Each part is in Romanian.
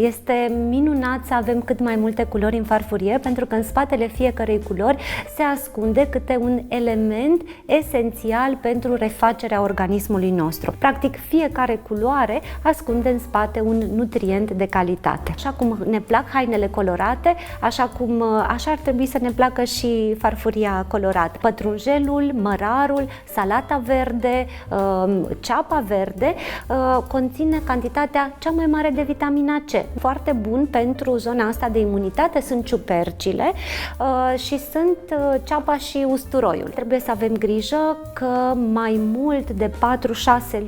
Este minunat să avem cât mai multe culori în farfurie, pentru că în spatele fiecărei culori se ascunde câte un element esențial pentru refacerea organismului nostru. Practic, fiecare culoare ascunde în spate un nutrient de calitate. Așa cum ne plac hainele colorate, așa ar trebui să ne placă și farfuria colorată. Pătrunjelul, mărarul, salata verde, ceapa verde conține cantitatea cea mai mare de vitamina C. Foarte bun pentru zona asta de imunitate sunt ciupercile și sunt ceapa și usturoiul. Trebuie să avem grijă că mai mult de 4-6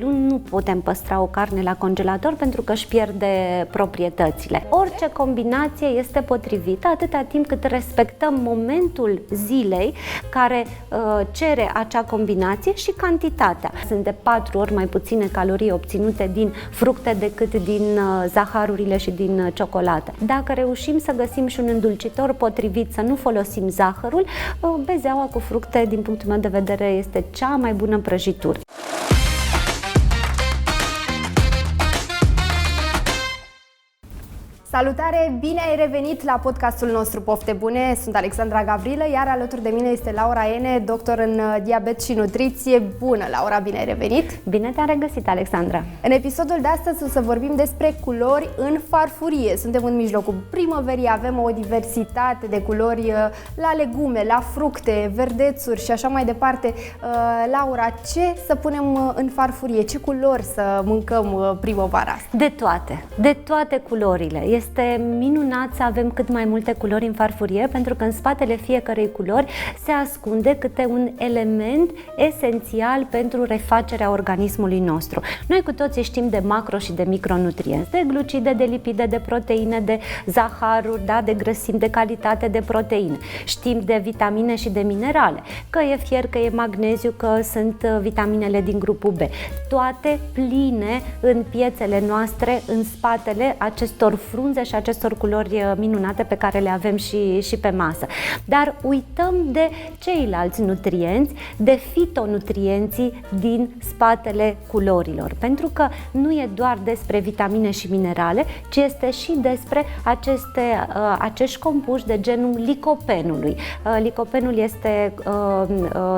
luni nu putem păstra o carne la congelator pentru că își pierde proprietățile. Orice combinație este potrivită atâta timp cât respectăm momentul zilei care cere acea combinație și cantitatea. Sunt de 4 ori mai puține calorii obținute din fructe decât din zaharurile și din ciocolată. Dacă reușim să găsim și un îndulcitor potrivit, să nu folosim zahărul, bezeaua cu fructe, din punctul meu de vedere, este cea mai bună prăjitură. Salutare! Bine ai revenit la podcastul nostru Pofte Bune! Sunt Alexandra Gavrilă, iar alături de mine este Laura Ene, doctor în diabet și nutriție. Bună, Laura! Bine ai revenit! Bine te-am regăsit, Alexandra! În episodul de astăzi o să vorbim despre culori în farfurie. Suntem în mijlocul primăverii, avem o diversitate de culori la legume, la fructe, verdețuri și așa mai departe. Laura, ce să punem în farfurie? Ce culori să mâncăm primăvara asta? De toate culorile. Este minunat să avem cât mai multe culori în farfurie, pentru că în spatele fiecărei culori se ascunde câte un element esențial pentru refacerea organismului nostru. Noi cu toții știm de macro și de micronutrienți, de glucide, de lipide, de proteine, de zaharuri, da, de grăsimi, de calitate, de proteine. Știm de vitamine și de minerale, că e fier, că e magneziu, că sunt vitaminele din grupul B. Toate pline în piețele noastre, în spatele acestor frunze și acestor culori minunate pe care le avem și pe masă. Dar uităm de ceilalți nutrienți, de fitonutrienții din spatele culorilor, pentru că nu e doar despre vitamine și minerale, ci este și despre acești compuși de genul licopenului. Licopenul este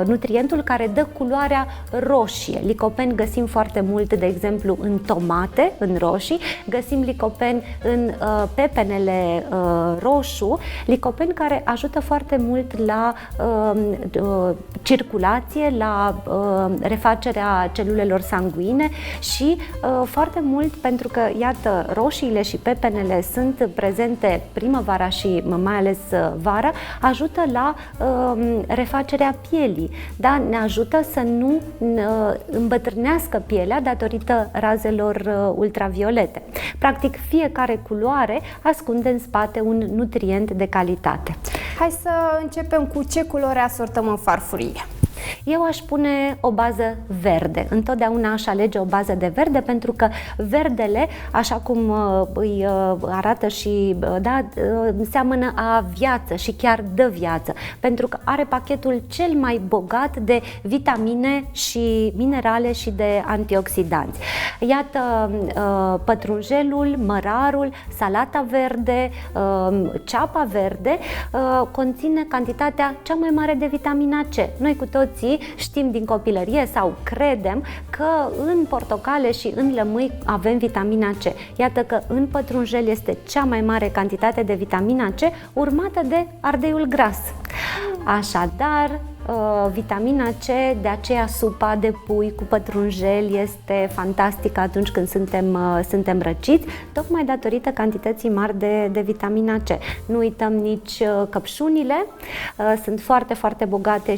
nutrientul care dă culoarea roșie. Licopen găsim foarte mult, de exemplu, în tomate, în roșii, găsim licopen în pepenele roșu, licopen care ajută foarte mult la circulație, la refacerea celulelor sanguine și foarte mult pentru că, iată, roșiile și pepenele sunt prezente primăvara și mai ales vara, ajută la refacerea pielii, da? Ne ajută să nu îmbătrânească pielea datorită razelor ultraviolete. Practic, fiecare culoare ascunde în spate un nutrient de calitate. Hai să începem cu ce culori asortăm în farfurie. Eu aș pune o bază verde. Întotdeauna aș alege o bază de verde, pentru că verdele, așa cum îi arată și seamănă a viață și chiar dă viață, pentru că are pachetul cel mai bogat de vitamine și minerale și de antioxidanți. Iată, pătrunjelul, mărarul, salata verde, ceapa verde conține cantitatea cea mai mare de vitamina C. Noi cu toții știm din copilărie sau credem că în portocale și în lămâi avem vitamina C. Iată că în pătrunjel este cea mai mare cantitate de vitamina C, urmată de ardeiul gras. Așadar, vitamina C, de aceea supa de pui cu pătrunjel este fantastică atunci când suntem răciți, tocmai datorită cantității mari de vitamina C. Nu uităm nici căpșunile, sunt foarte, foarte bogate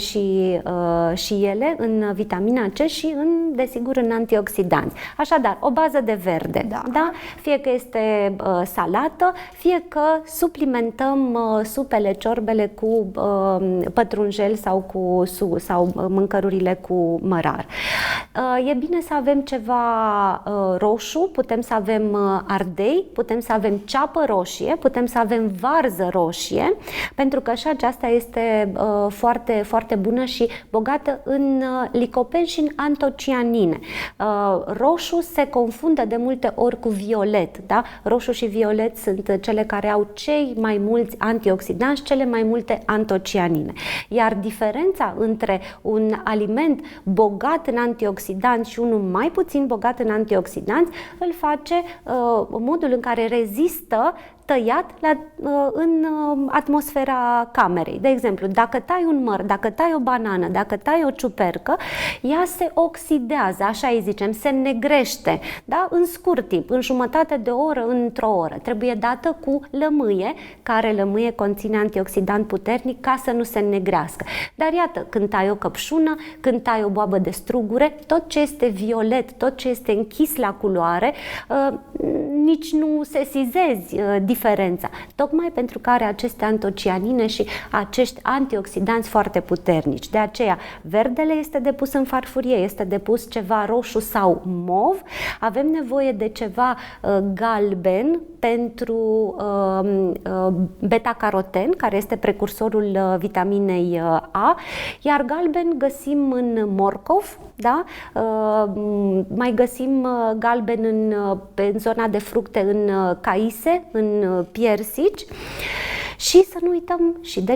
și ele în vitamina C și desigur în antioxidanți. Așadar, o bază de verde, da? Fie că este salată, fie că suplimentăm supele, ciorbele cu pătrunjel sau sau mâncărurile cu mărar. E bine să avem ceva roșu, putem să avem ardei, putem să avem ceapă roșie, putem să avem varză roșie, pentru că și aceasta este foarte, foarte bună și bogată în licopeni și în antocianine. Roșu se confundă de multe ori cu violet, da? Roșu și violet sunt cele care au cei mai mulți antioxidanți, cele mai multe antocianine. Iar diferența între un aliment bogat în antioxidanți și unul mai puțin bogat în antioxidanți îl face modul în care rezistă tăiat în atmosfera camerei. De exemplu, dacă tai un măr, dacă tai o banană, dacă tai o ciupercă, ea se oxidează, așa îi zicem, se negrește, da? În scurt timp, în jumătate de oră, într-o oră. Trebuie dată cu lămâie, care lămâie conține antioxidant puternic ca să nu se negrească. Dar iată, când tai o căpșună, când tai o boabă de strugure, tot ce este violet, tot ce este închis la culoare, nici nu sesizezi diferența, tocmai pentru că are aceste antocianine și acești antioxidanți foarte puternici. De aceea, verdele este depus în farfurie, este depus ceva roșu sau mov, avem nevoie de ceva galben pentru beta-caroten, care este precursorul vitaminei A, iar galben găsim în morcov, da? Mai găsim galben în zona de fructe, în caise, în piersici. Și să nu uităm și de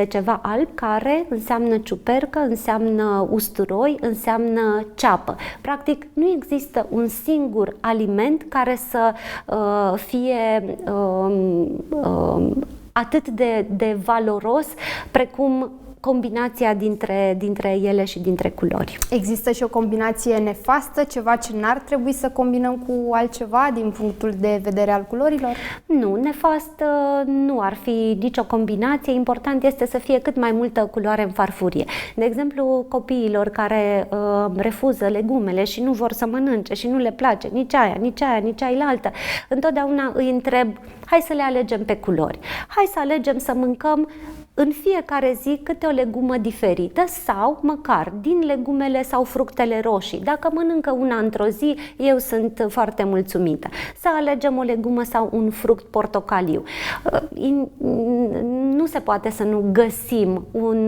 ceva alb care înseamnă ciupercă, înseamnă usturoi, înseamnă ceapă. Practic, nu există un singur aliment care să fie atât de valoros precum combinația dintre ele și dintre culori. Există și o combinație nefastă, ceva ce n-ar trebui să combinăm cu altceva din punctul de vedere al culorilor? Nu, nefastă nu ar fi nicio combinație. Important este să fie cât mai multă culoare în farfurie. De exemplu, copiilor care refuză legumele și nu vor să mănânce și nu le place nici aia, nici ailaltă, întotdeauna îi întreb, hai să le alegem pe culori. Hai să alegem să mâncăm în fiecare zi câte o legumă diferită sau măcar din legumele sau fructele roșii. Dacă mănâncă una într-o zi, eu sunt foarte mulțumită. Să alegem o legumă sau un fruct portocaliu. Nu se poate să nu găsim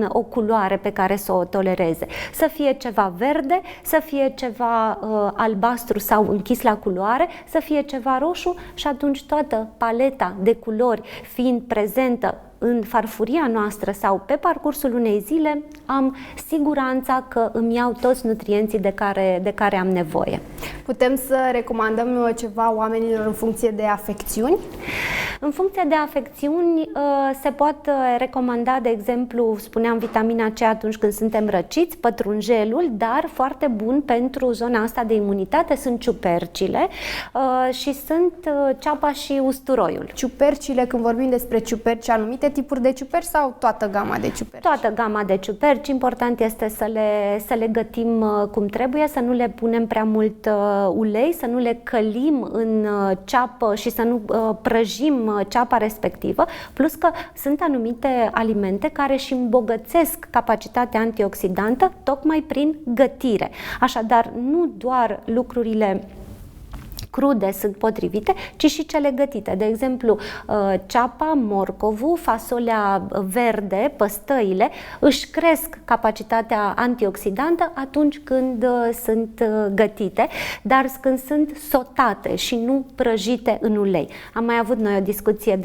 o culoare pe care să o tolereze. Să fie ceva verde, să fie ceva albastru sau închis la culoare, să fie ceva roșu și atunci toată paleta de culori fiind prezentă în farfuria noastră sau pe parcursul unei zile, am siguranța că îmi iau toți nutrienții de care am nevoie. Putem să recomandăm ceva oamenilor în funcție de afecțiuni? În funcție de afecțiuni se poate recomanda, de exemplu, spuneam vitamina C atunci când suntem răciți, pătrunjelul, dar foarte bun pentru zona asta de imunitate sunt ciupercile și sunt ceapa și usturoiul. Ciupercile, când vorbim despre ciuperci, anumite tipuri de ciuperci sau toată gama de ciuperci? Toată gama de ciuperci. Important este să le gătim cum trebuie, să nu le punem prea mult ulei, să nu le călim în ceapă și să nu prăjim ceapa respectivă, plus că sunt anumite alimente care își îmbogățesc capacitatea antioxidantă tocmai prin gătire. Așadar, nu doar lucrurile crude sunt potrivite, ci și cele gătite. De exemplu, ceapa, morcovul, fasolea verde, păstăile, își cresc capacitatea antioxidantă atunci când sunt gătite, dar când sunt sotate și nu prăjite în ulei. Am mai avut noi o discuție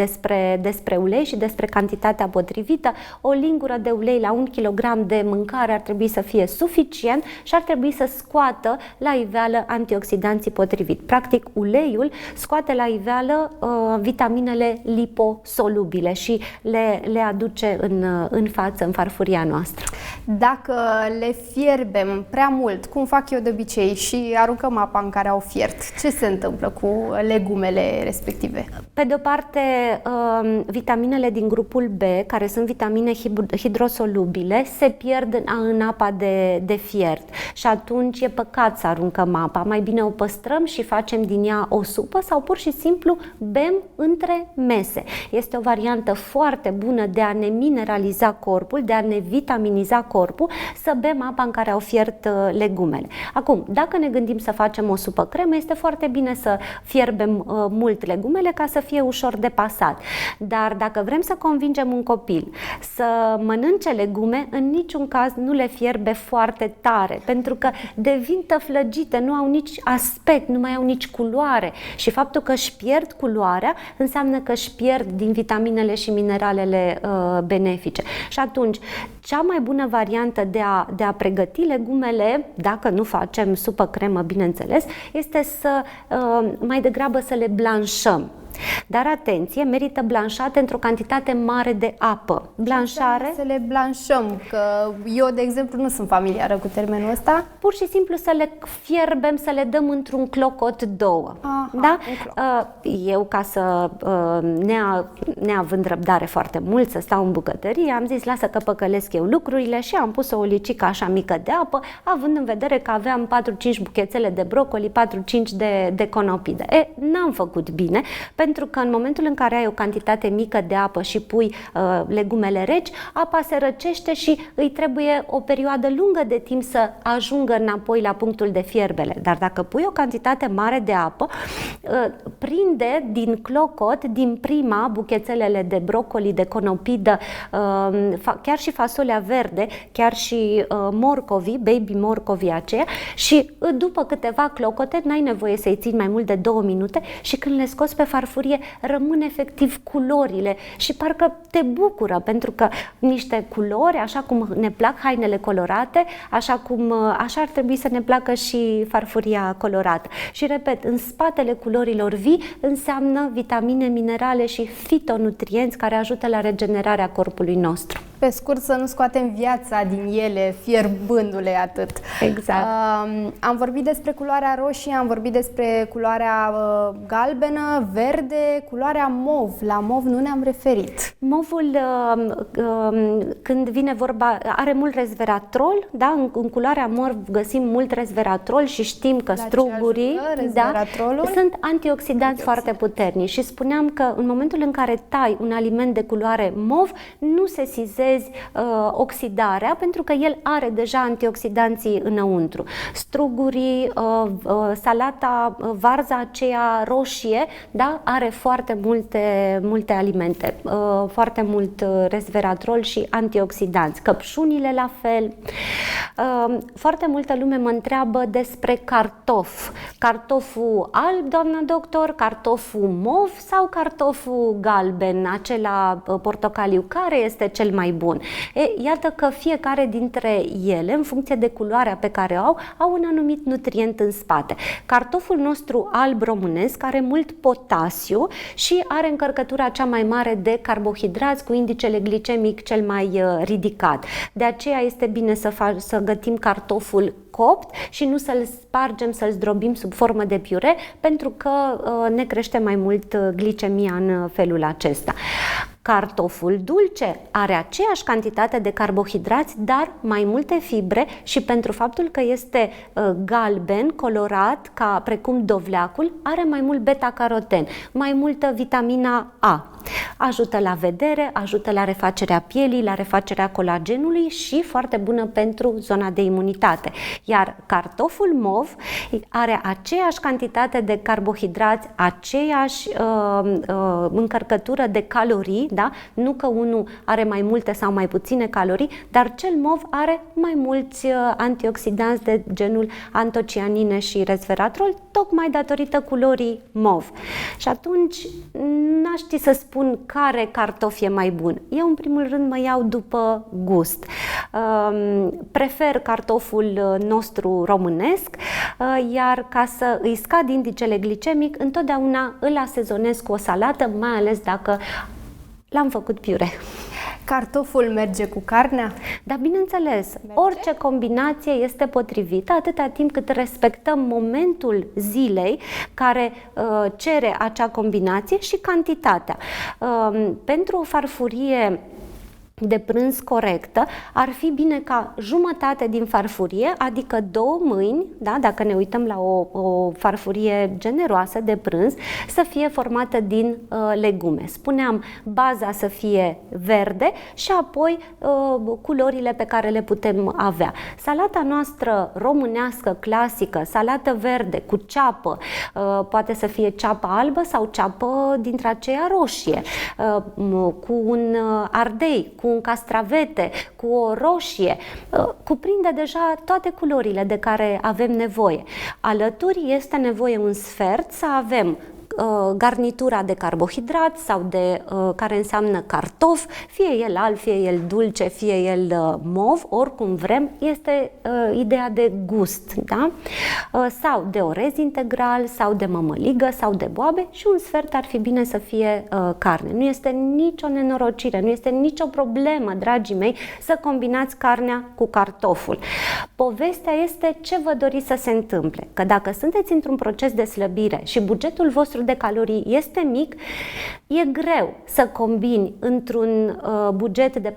despre ulei și despre cantitatea potrivită. O lingură de ulei la 1 kg de mâncare ar trebui să fie suficient și ar trebui să scoată la iveală antioxidanții potrivit. Practic, uleiul scoate la iveală vitaminele liposolubile și le aduce în față, în farfuria noastră. Dacă le fierbem prea mult, cum fac eu de obicei, și aruncăm apa în care au fiert, ce se întâmplă cu legumele respective? Pe de o parte, vitaminele din grupul B, care sunt vitamine hidrosolubile, se pierd în apa de fiert și atunci e păcat să aruncăm apa. Mai bine o păstrăm și facem din ea o supă sau pur și simplu bem între mese. Este o variantă foarte bună de a ne mineraliza corpul, de a ne vitaminiza corpul, să bem apa în care au fiert legumele. Acum, dacă ne gândim să facem o supă cremă, este foarte bine să fierbem mult legumele ca să fie ușor de pasat. Dar dacă vrem să convingem un copil să mănânce legume, în niciun caz nu le fierbe foarte tare, pentru că devin tăflăgite, nu au nici aspect, nu mai au nici culoare și faptul că își pierd culoarea înseamnă că își pierd din vitaminele și mineralele benefice. Și atunci, cea mai bună variantă de a pregăti legumele, dacă nu facem supă cremă, bineînțeles, este să mai degrabă să le blanșăm. Dar atenție, merită blanșate într-o cantitate mare de apă. Blanșare. Să le blanșăm, că eu, de exemplu, nu sunt familiară cu termenul ăsta. Pur și simplu să le fierbem, să le dăm într-un clocot două. Aha, da? Eu, ca să neavând răbdare foarte mult să stau în bucătărie, am zis lasă că păcălesc eu lucrurile și am pus o olicică așa mică de apă, având în vedere că aveam 4-5 buchețele de brocoli, 4-5 de conopide. N-am făcut bine, pentru că în momentul în care ai o cantitate mică de apă și pui legumele reci, apa se răcește și îi trebuie o perioadă lungă de timp să ajungă înapoi la punctul de fierbere. Dar dacă pui o cantitate mare de apă, prinde din clocot, din prima, buchețelele de brocoli, de conopidă, chiar și fasolea verde, chiar și morcovii, baby morcovii aceia, și după câteva clocote n-ai nevoie să-i ții mai mult de 2 minute și când le scoți pe farfurie rămân efectiv culorile și parcă te bucură, pentru că niște culori, așa cum ne plac hainele colorate, așa ar trebui să ne placă și farfuria colorată. Și repet, în spatele culorilor vii înseamnă vitamine, minerale și fitonutrienți care ajută la regenerarea corpului nostru. Pe scurt, să nu scoatem viața din ele fierbându-le atât. Exact. Am vorbit despre culoarea roșie, am vorbit despre culoarea galbenă, verde, culoarea mov. La mov nu ne-am referit. Movul, când vine vorba, are mult resveratrol, da? În culoarea mov găsim mult resveratrol și știm că strugurii sunt antioxidanți foarte puternici și spuneam că în momentul în care tai un aliment de culoare mov, nu sesizezi oxidarea, pentru că el are deja antioxidanții înăuntru. Strugurii, salata, varza aceea roșie, da? Are foarte multe alimente, foarte mult resveratrol și antioxidanți. Căpșunile la fel. Foarte multă lume mă întreabă despre cartof. Cartoful alb, doamna doctor, cartoful mov sau cartoful galben, acela portocaliu, care este cel mai bun? Iată că fiecare dintre ele, în funcție de culoarea pe care o au un anumit nutrient în spate. Cartoful nostru alb românesc are mult potasiu și are încărcătura cea mai mare de carbohidrați cu indicele glicemic cel mai ridicat. De aceea este bine să gătim cartoful copt și nu să-l spargem, să-l zdrobim sub formă de piure, pentru că ne crește mai mult glicemia în felul acesta. Cartoful dulce are aceeași cantitate de carbohidrați, dar mai multe fibre și pentru faptul că este galben, colorat, precum dovleacul, are mai mult beta-caroten, mai multă vitamina A. Ajută la vedere, ajută la refacerea pielii, la refacerea colagenului și foarte bună pentru zona de imunitate. Iar cartoful mov are aceeași cantitate de carbohidrați, aceeași încărcătură de calorii, da? Nu că unul are mai multe sau mai puține calorii, dar cel mov are mai mulți antioxidanți de genul antocianine și resveratrol, tocmai datorită culorii mov. Și atunci n-aș ști să spun care cartof e mai bun. Eu, în primul rând, mă iau după gust. Prefer cartoful nostru românesc, iar ca să îi scad indicele glicemic, întotdeauna îl asezonez cu o salată, mai ales dacă l-am făcut piure. Cartoful merge cu carnea? Da, bineînțeles. Orice combinație este potrivită atâta timp cât respectăm momentul zilei care cere acea combinație și cantitatea. Pentru o farfurie de prânz corectă, ar fi bine ca jumătate din farfurie, adică 2 mâini, da, dacă ne uităm la o farfurie generoasă de prânz, să fie formată din legume. Spuneam, baza să fie verde și apoi culorile pe care le putem avea. Salata noastră românească, clasică, salată verde cu ceapă, poate să fie ceapă albă sau ceapă dintre aceea roșie, cu un ardei, cu un castravete, cu o roșie, cuprinde deja toate culorile de care avem nevoie. Alături este nevoie un sfert să avem garnitura de carbohidrat sau de care înseamnă cartof, fie el alb, fie el dulce, fie el mov, oricum vrem, este ideea de gust, da? Sau de orez integral, sau de mămăligă, sau de boabe și un sfert ar fi bine să fie carne. Nu este nicio nenorocire, nu este nicio problemă, dragii mei, să combinați carnea cu cartoful. Povestea este ce vă doriți să se întâmple, că dacă sunteți într-un proces de slăbire și bugetul vostru de calorii este mic, e greu să combini într-un buget de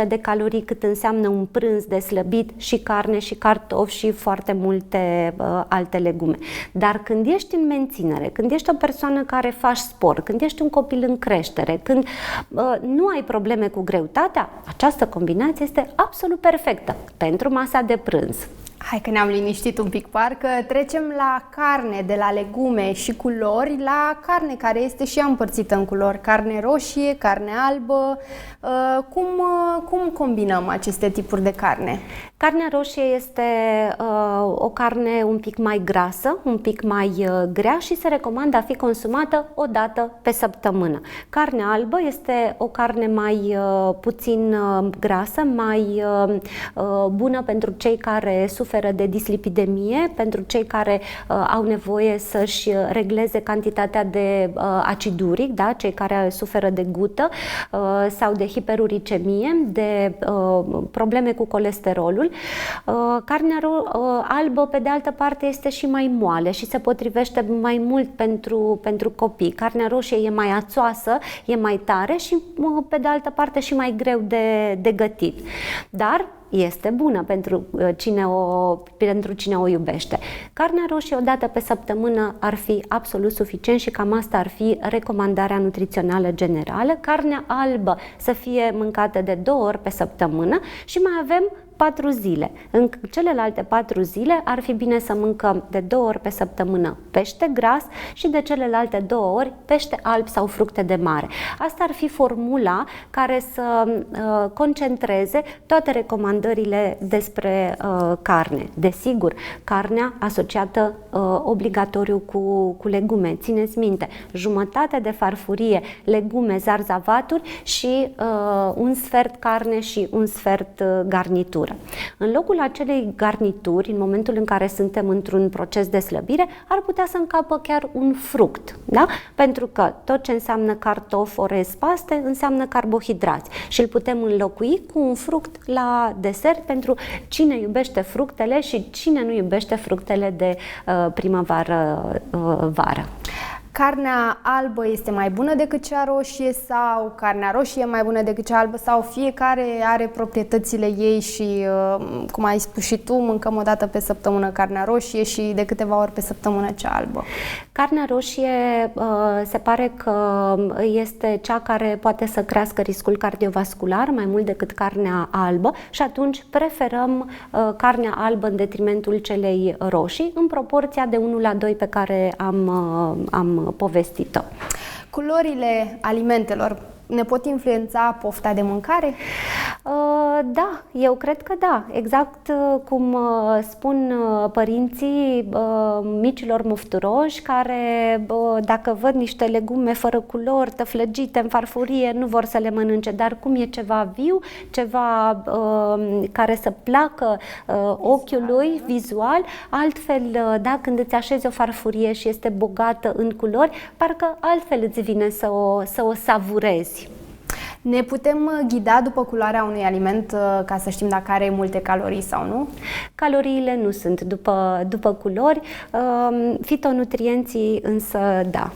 400-500 de calorii cât înseamnă un prânz de slăbit și carne și cartofi și foarte multe alte legume. Dar când ești în menținere, când ești o persoană care faci sport, când ești un copil în creștere, când nu ai probleme cu greutatea, această combinație este absolut perfectă pentru masa de prânz. Hai că ne-am liniștit un pic, parcă trecem la carne, de la legume și culori, la carne care este și ea împărțită în culori, carne roșie, carne albă. Cum combinăm aceste tipuri de carne? Carnea roșie este o carne un pic mai grasă, un pic mai grea și se recomandă a fi consumată o dată pe săptămână. Carnea albă este o carne mai puțin grasă, mai bună pentru cei care suferă de dislipidemie, pentru cei care au nevoie să-și regleze cantitatea de acid uric, da? Cei care suferă de gută sau de hiperuricemie, de probleme cu colesterolul. Carnea albă, pe de altă parte, este și mai moale și se potrivește mai mult pentru copii. Carnea roșie e mai ațoasă, e mai tare și, pe de altă parte, și mai greu de gătit. Dar este bună pentru cine o iubește. Carnea roșie o dată pe săptămână ar fi absolut suficient și cam asta ar fi recomandarea nutrițională generală. Carnea albă să fie mâncată de 2 ori pe săptămână și mai avem 4 zile. În celelalte 4 zile ar fi bine să mâncăm de 2 ori pe săptămână pește gras și de celelalte 2 ori pește alb sau fructe de mare. Asta ar fi formula care să concentreze toate recomandările despre carne. Desigur, carnea asociată obligatoriu cu legume. Țineți minte, jumătate de farfurie, legume, zarzavaturi și un sfert carne și un sfert garnitură. În locul acelei garnituri, în momentul în care suntem într-un proces de slăbire, ar putea să încapă chiar un fruct, da? Pentru că tot ce înseamnă cartof, orez, paste, înseamnă carbohidrați și îl putem înlocui cu un fruct la desert pentru cine iubește fructele și cine nu iubește fructele de primăvară-vară. Carnea albă este mai bună decât cea roșie sau carnea roșie e mai bună decât cea albă sau fiecare are proprietățile ei și, cum ai spus și tu, mâncăm o dată pe săptămână carnea roșie și de câteva ori pe săptămână cea albă? Carnea roșie se pare că este cea care poate să crească riscul cardiovascular mai mult decât carnea albă și atunci preferăm carnea albă în detrimentul celei roșii în proporția de 1:2 pe care am povestit-o. Culorile alimentelor ne pot influența pofta de mâncare? Da, eu cred că da. Exact cum spun părinții micilor mufturoși care, dacă văd niște legume fără culori, tăflăgite în farfurie, nu vor să le mănânce, dar cum e ceva viu, ceva care să placă ochiului vizual, altfel, da, când îți așezi o farfurie și este bogată în culori, parcă altfel îți vine să o savurezi. Ne putem ghida după culoarea unui aliment ca să știm dacă are multe calorii sau nu? Caloriile nu sunt după culori, fitonutrienții însă da.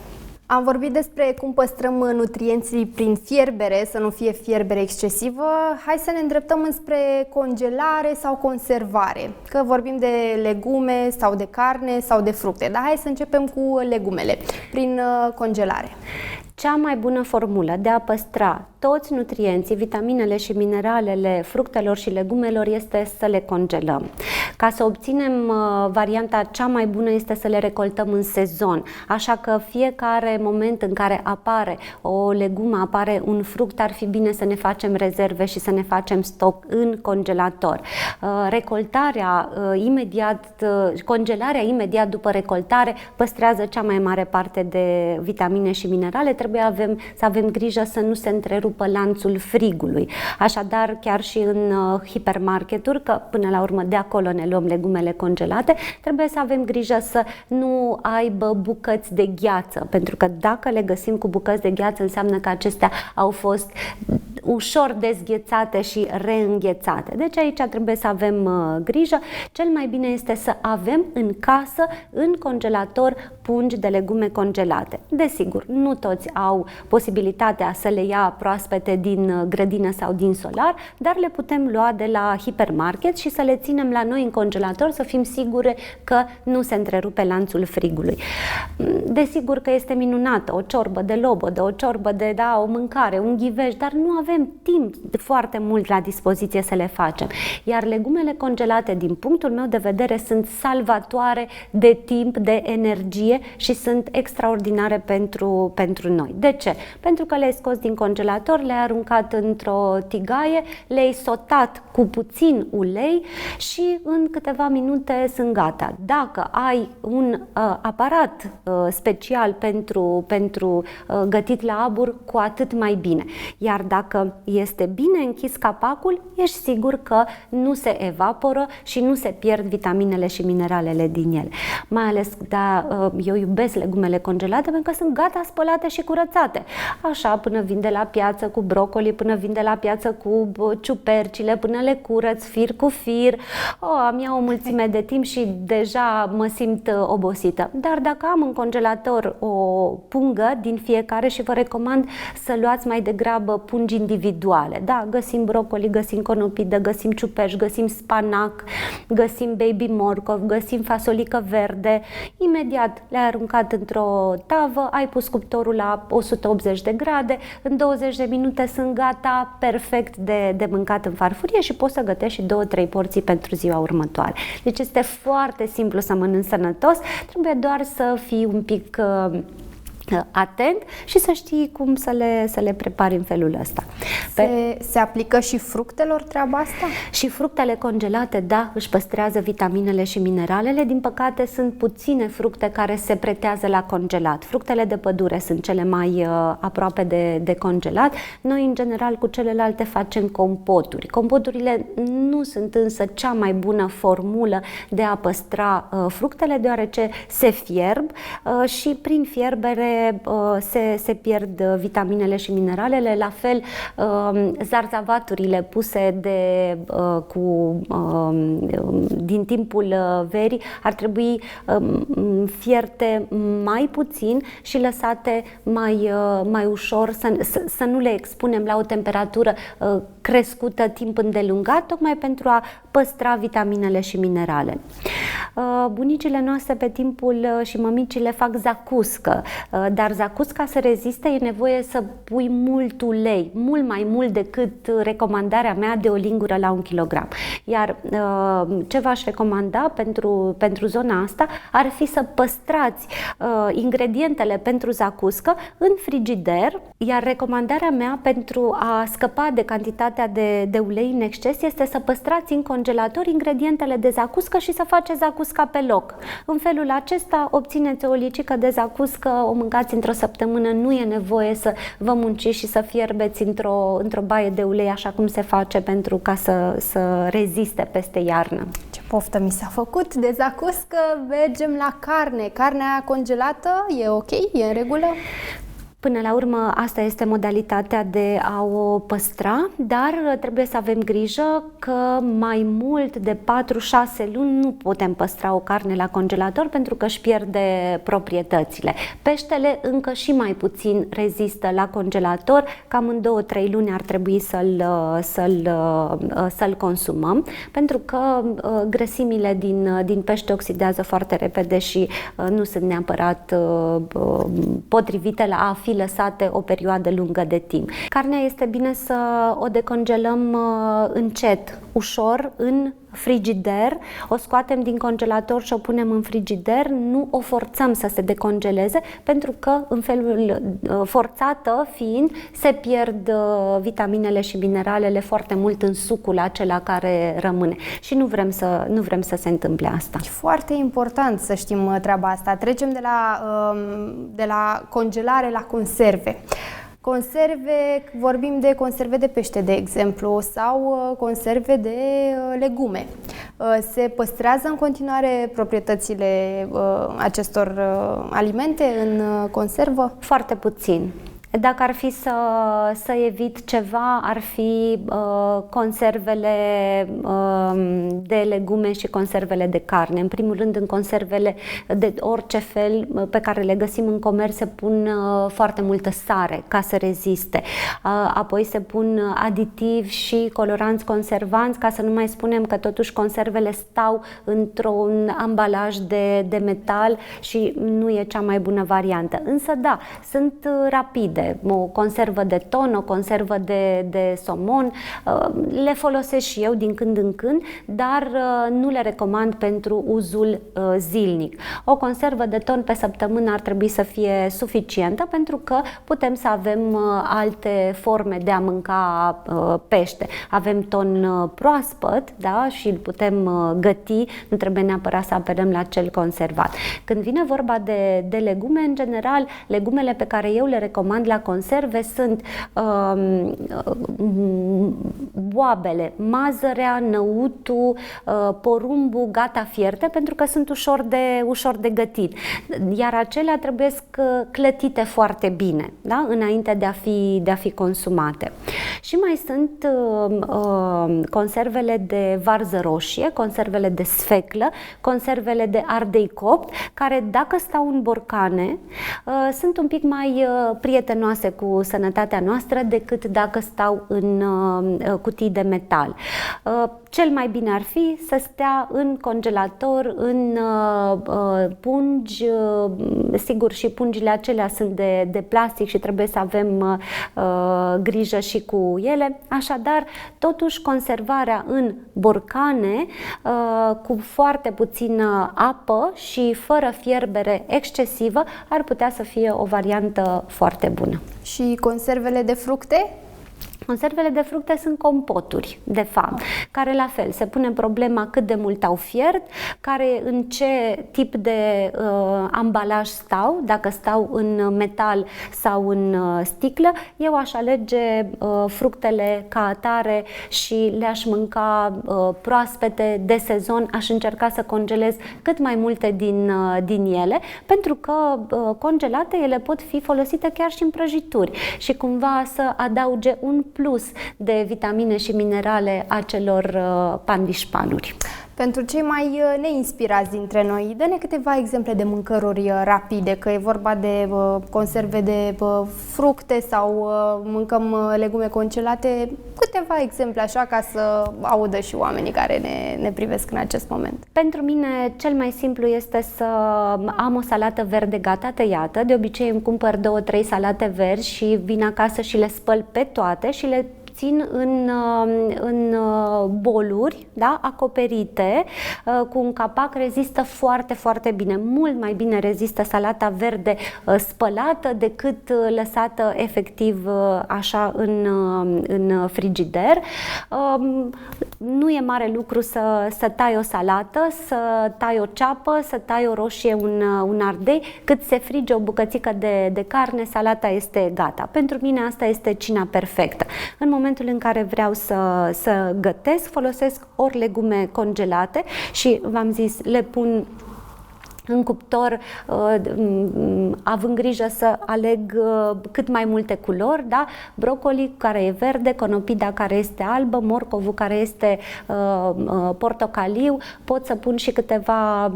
Am vorbit despre cum păstrăm nutrienții prin fierbere, să nu fie fierbere excesivă. Hai să ne îndreptăm înspre congelare sau conservare, că vorbim de legume sau de carne sau de fructe. Dar hai să începem cu legumele, prin congelare. Cea mai bună formulă de a păstra toți nutrienții, vitaminele și mineralele fructelor și legumelor este să le congelăm. Ca să obținem varianta cea mai bună este să le recoltăm în sezon, așa că fiecare moment în care apare o legumă, apare un fruct, ar fi bine să ne facem rezerve și să ne facem stoc în congelator. Congelarea imediat după recoltare păstrează cea mai mare parte de vitamine și minerale. Trebuie să avem grijă să nu se întrerupă lanțul frigului. Așadar, chiar și în hipermarketuri, că până la urmă de acolo ne luăm legumele congelate, trebuie să avem grijă să nu aibă bucăți de gheață, pentru că dacă le găsim cu bucăți de gheață, înseamnă că acestea au fost ușor dezghețate și reînghețate. Deci aici trebuie să avem grijă. Cel mai bine este să avem în casă, în congelator, pungi de legume congelate. Desigur, nu toți au posibilitatea să le ia proaspete din grădină sau din solar, dar le putem lua de la hipermarket și să le ținem la noi în congelator, să fim sigure că nu se întrerupe lanțul frigului. Desigur că este minunată o ciorbă de lobodă, o ciorbă de o mâncare, un ghiveș, dar nu avem timp foarte mult la dispoziție să le facem. Iar legumele congelate, din punctul meu de vedere, sunt salvatoare de timp, de energie și sunt extraordinare pentru noi. De ce? Pentru că le-ai scos din congelator, le-ai aruncat într-o tigaie, le-ai sotat cu puțin ulei și în câteva minute sunt gata. Dacă ai un aparat special pentru gătit la abur, cu atât mai bine. Iar dacă este bine închis capacul, ești sigur că nu se evaporă și nu se pierd vitaminele și mineralele din ele. Mai ales, eu iubesc legumele congelate pentru că sunt gata spălate și curățate. Așa, până vin de la piață cu brocoli, până vin de la piață cu ciupercile, până le curăț fir cu fir. Îmi iau o mulțime de timp și deja mă simt obosită. Dar dacă am în congelator o pungă din fiecare, și vă recomand să luați mai degrabă pungi individuale. Da, găsim brocoli, găsim conopidă, găsim ciuperci, găsim spanac, găsim baby morcov, găsim fasolică verde. Imediat le-ai aruncat într-o tavă, ai pus cuptorul la 180 de grade, în 20 de minute sunt gata, perfect de mâncat în farfurie și poți să gătești și 2-3 porții pentru ziua următoare. Deci este foarte simplu să mănânci sănătos, trebuie doar să fii un pic atent și să știi cum să le prepari în felul ăsta. Se aplică și fructelor treaba asta? Și fructele congelate, da, își păstrează vitaminele și mineralele. Din păcate, sunt puține fructe care se pretează la congelat. Fructele de pădure sunt cele mai aproape de congelat. Noi, în general, cu celelalte facem compoturi. Compoturile nu sunt însă cea mai bună formulă de a păstra fructele, deoarece se fierb și prin fierbere se pierd vitaminele și mineralele. La fel, zarzavaturile puse din timpul verii ar trebui fierte mai puțin și lăsate mai ușor, să nu le expunem la o temperatură crescută timp îndelungat, tocmai pentru a păstra vitaminele și mineralele. Bunicile noastre pe timpul și mămicile fac zacuscă, dar zacusca să reziste e nevoie să pui mult ulei, mult mai mult decât recomandarea mea de o lingură la 1 kilogram. Iar ce v-aș recomanda pentru zona asta ar fi să păstrați ingredientele pentru zacuscă în frigider, iar recomandarea mea pentru a scăpa de cantitatea de ulei în exces este să păstrați în congelator ingredientele de zacuscă și să faceți zacusca pe loc. În felul acesta obțineți o licică de zacuscă, o mâncați într-o săptămână, nu e nevoie să vă munciți și să fierbeți într-o baie de ulei așa cum se face pentru ca să reziste peste iarnă. Ce poftă mi s-a făcut de zacuscă, mergem la carne. Carnea congelată e ok? E în regulă? Până la urmă, asta este modalitatea de a o păstra, dar trebuie să avem grijă că mai mult de 4-6 luni nu putem păstra o carne la congelator pentru că își pierde proprietățile. Peștele încă și mai puțin rezistă la congelator, cam în 2-3 luni ar trebui să-l consumăm, pentru că grăsimile din pește oxidează foarte repede și nu sunt neapărat potrivite la a fi lăsate o perioadă lungă de timp. Carnea este bine să o decongelăm încet, ușor, în frigider, o scoatem din congelator și o punem în frigider, nu o forțăm să se decongeleze, pentru că în felul forțată fiind, se pierd vitaminele și mineralele foarte mult în sucul acela care rămâne și nu vrem să se întâmple asta. E foarte important să știm treaba asta. Trecem de la congelare la conserve. Conserve, vorbim de conserve de pește, de exemplu, sau conserve de legume. Se păstrează în continuare proprietățile acestor alimente în conservă? Foarte puțin. Dacă ar fi să evit ceva, ar fi conservele de legume și conservele de carne. În primul rând, în conservele de orice fel pe care le găsim în comerț se pun foarte multă sare ca să reziste. Apoi se pun aditivi și coloranți conservanți, ca să nu mai spunem că totuși conservele stau într-un ambalaj de metal și nu e cea mai bună variantă. Însă da, sunt rapide. O conservă de ton, o conservă de somon, le folosesc și eu din când în când, dar nu le recomand pentru uzul zilnic. O conservă de ton pe săptămână ar trebui să fie suficientă, pentru că putem să avem alte forme de a mânca pește. Avem ton proaspăt, da, și îl putem găti, nu trebuie neapărat să apelăm la cel conservat. Când vine vorba de legume, în general, legumele pe care eu le recomand la conserve sunt boabele, mazărea, năutul, porumbul gata fierte, pentru că sunt ușor de gătit. Iar acelea trebuie clătite foarte bine, da? Înainte de a fi consumate. Și mai sunt conservele de varză roșie, conservele de sfeclă, conservele de ardei copt, care dacă stau în borcane sunt un pic mai prietenoase cu sănătatea noastră decât dacă stau în cutii de metal. Cel mai bine ar fi să stea în congelator, în pungi, sigur și pungile acelea sunt de plastic și trebuie să avem grijă și cu ele, așadar totuși conservarea în borcane cu foarte puțină apă și fără fierbere excesivă ar putea să fie o variantă foarte bună. Și conservele de fructe? Conservele de fructe sunt compoturi, de fapt, care la fel se pune problema cât de mult au fiert, în ce tip de ambalaj stau, dacă stau în metal sau în sticlă. Eu aș alege fructele ca atare și le-aș mânca proaspete, de sezon. Aș încerca să congelez cât mai multe din ele, pentru că congelate ele pot fi folosite chiar și în prăjituri și cumva să adauge un plus de vitamine și minerale acelor pandișpanuri. Pentru cei mai neinspirați dintre noi, dă-ne câteva exemple de mâncăruri rapide, că e vorba de conserve de fructe sau mâncăm legume congelate. Câteva exemple așa ca să audă și oamenii care ne privesc în acest moment. Pentru mine cel mai simplu este să am o salată verde gata tăiată. De obicei îmi cumpăr 2-3 salate verzi și vin acasă și le spăl pe toate și le țin în boluri, da, acoperite cu un capac. Rezistă foarte, foarte bine. Mult mai bine rezistă salata verde spălată decât lăsată efectiv așa în frigider. Nu e mare lucru să tai o salată, să tai o ceapă, să tai o roșie, un ardei. Cât se frige o bucățică de carne, salata este gata. Pentru mine asta este cina perfectă. În momentul în care vreau să gătesc, folosesc ori legume congelate și v-am zis, le pun în cuptor, având grijă să aleg cât mai multe culori, da? Brocoli care e verde, conopida care este albă, morcovul care este portocaliu, pot să pun și câteva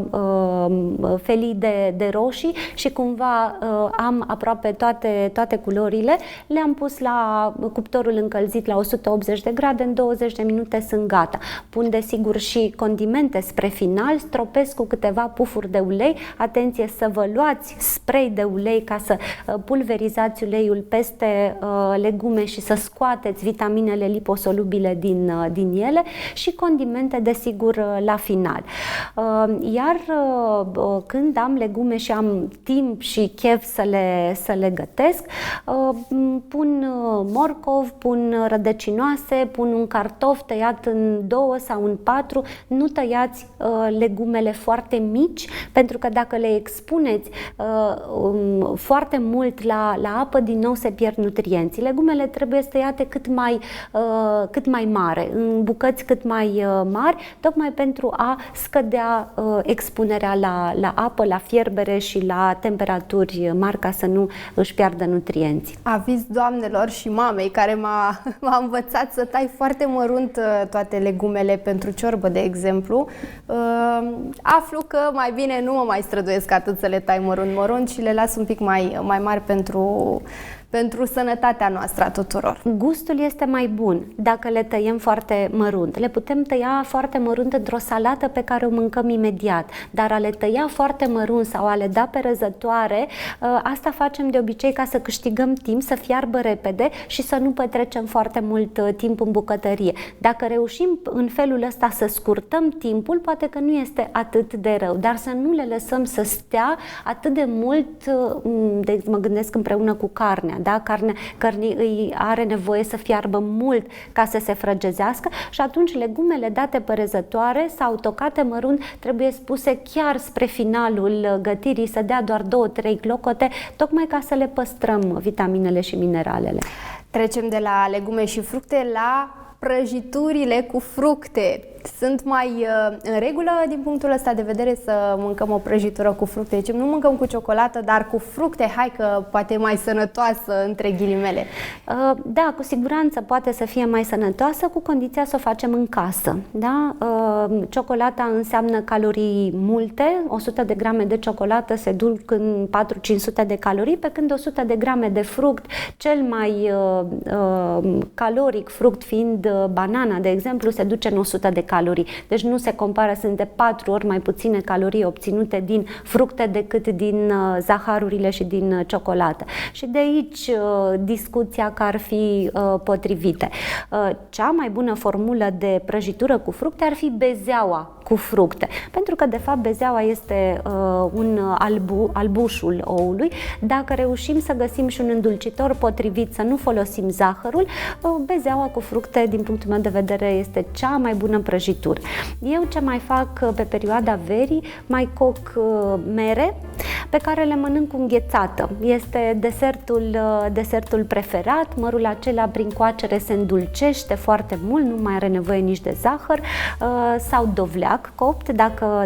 felii de roșii și cumva am aproape toate culorile. Le-am pus la cuptorul încălzit la 180 de grade, în 20 de minute sunt gata. Pun desigur și condimente spre final, stropesc cu câteva pufuri de ulei. Atenție să vă luați spray de ulei ca să pulverizați uleiul peste legume și să scoateți vitaminele liposolubile din ele și condimente desigur la final. Iar când am legume și am timp și chef să le gătesc, pun morcov, pun rădăcinoase, pun un cartof tăiat în 2 sau în 4, nu tăiați legumele foarte mici, pentru că dacă le expuneți foarte mult la apă, din nou se pierd nutrienții. Legumele trebuie tăiate cât mai mare, în bucăți cât mai mari, tocmai pentru a scădea expunerea la apă, la fierbere și la temperaturi mari, ca să nu își piardă nutrienții. Aviz doamnelor și mamei care m-a învățat să tai foarte mărunt toate legumele pentru ciorbă, de exemplu. Aflu că mai bine nu mă mai străduiesc atât să le tai mărunt și le las un pic mai mari pentru sănătatea noastră a tuturor. Gustul este mai bun dacă le tăiem foarte mărunt. Le putem tăia foarte mărunt într-o salată pe care o mâncăm imediat, dar a le tăia foarte mărunt sau a le da pe răzătoare, asta facem de obicei ca să câștigăm timp, să fiarbă repede și să nu petrecem foarte mult timp în bucătărie. Dacă reușim în felul ăsta să scurtăm timpul, poate că nu este atât de rău, dar să nu le lăsăm să stea atât de mult, mă gândesc împreună cu carnea. Da? Carnea îi are nevoie să fiarbă mult ca să se frăgezească și atunci legumele date pe răzătoare sau tocate mărunt trebuie spuse chiar spre finalul gătirii, să dea doar 2-3 clocote, tocmai ca să le păstrăm vitaminele și mineralele. Trecem de la legume și fructe la prăjiturile cu fructe. Sunt mai în regulă din punctul ăsta de vedere să mâncăm o prăjitură cu fructe? Deci nu mâncăm cu ciocolată, dar cu fructe, hai că poate e mai sănătoasă, între ghilimele. Da, cu siguranță poate să fie mai sănătoasă, cu condiția să o facem în casă. Da? Ciocolata înseamnă calorii multe, 100 de grame de ciocolată se duc în 400-500 de calorii, pe când 100 de grame de fruct, cel mai caloric fruct fiind banana, de exemplu, se duce în 100 de calorii. Deci nu se compară, sunt de 4 ori mai puține calorii obținute din fructe decât din zaharurile și din ciocolată. Și de aici discuția că ar fi potrivite. Cea mai bună formulă de prăjitură cu fructe ar fi bezeaua cu fructe, pentru că de fapt bezeaua este albușul oului. Dacă reușim să găsim și un îndulcitor potrivit, să nu folosim zahărul, bezeaua cu fructe, din punctul meu de vedere, este cea mai bună prăjitură. Eu ce mai fac pe perioada verii, mai coc mere pe care le mănânc cu înghețată. Este desertul preferat. Mărul acela prin coacere se îndulcește foarte mult, nu mai are nevoie nici de zahăr, sau dovleac copt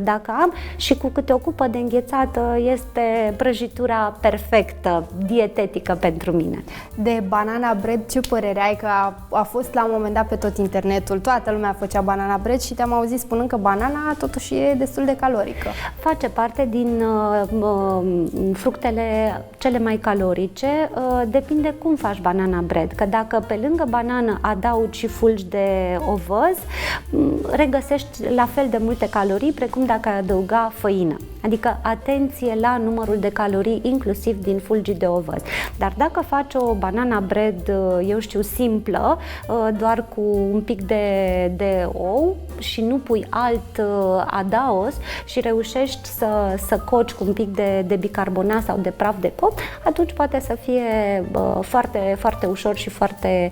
dacă am, și cu câte o cupă de înghețată este prăjitura perfectă, dietetică pentru mine. De banana bread, ce părere ai? Că a fost la un moment dat pe tot internetul, toată lumea făcea banana bread și te-am auzit spunând că banana totuși e destul de calorică. Face parte din fructele cele mai calorice, depinde cum faci banana bread, că dacă pe lângă banană adaugi și fulgi de ovăz, regăsești la fel de multe calorii precum dacă ai adăuga făină. Adică atenție la numărul de calorii inclusiv din fulgii de ovăz. Dar dacă faci o banana bread, eu știu, simplă, doar cu un pic de ou și nu pui alt adaos și reușești să coci cu un pic de bicarbonat sau de praf de pop, atunci poate să fie foarte, foarte ușor și foarte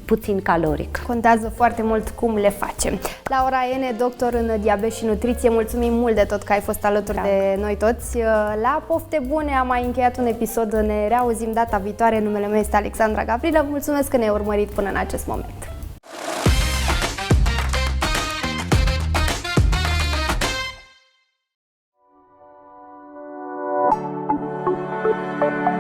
puțin caloric. Contează foarte mult cum le facem. Laura Ene, doctor în diabet și nutriție, mulțumim mult de tot că ai fost alături de noi toți. La Pofte Bune am mai încheiat un episod, ne reauzim data viitoare. Numele meu este Alexandra Gavrilă. Mulțumesc că ne-ai urmărit până în acest moment. Thank you.